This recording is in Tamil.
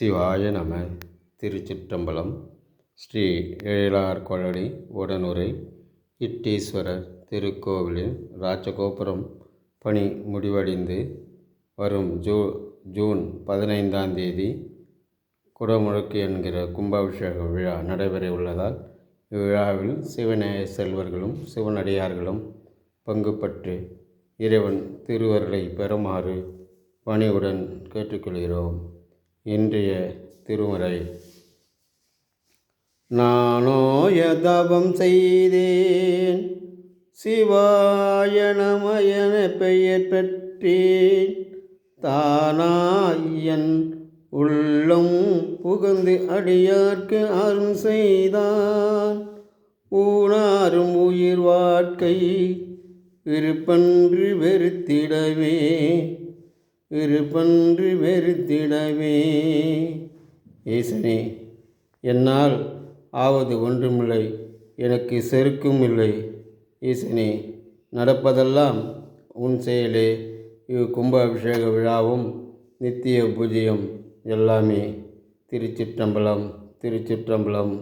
சிவாய நம. திருச்சிற்றம்பலம். ஸ்ரீ எழிலார் கொழடி உடனுரை இட்டீஸ்வரர் திருக்கோவிலின் ராஜகோபுரம் பணி முடிவடைந்து வரும் ஜூன் 15ஆம் தேதி குடமுழுக்கு என்கிற கும்பாபிஷேக விழா நடைபெற உள்ளதால் இவ்விழாவில் சிவநேய செல்வர்களும் சிவனடியார்களும் பங்கு பற்றி இறைவன் திருவருளை பெறுமாறு பணிவுடன் கேட்டுக்கொள்கிறோம். இன்றைய திருமுறை. நானோய தபம் செய்தேன், சிவாய நமயன பெயர் பெற்றேன், தானாயன் உள்ளம் புகுந்து அடியார்க்கு அருள் செய்தான், ஊனாரும் உயிர் வாழ்க்கை விருப்பன்று வெறுத்திடவே ஈசனே, என்னால் ஆவது ஒன்றுமில்லை, எனக்கு செருக்கும் இல்லை. ஈசனே, நடப்பதெல்லாம் உன் செயலே. கும்பாபிஷேக விழாவும் நித்திய பூஜையும் எல்லாமே. திருச்சிற்றம்பலம், திருச்சிற்றம்பலம்.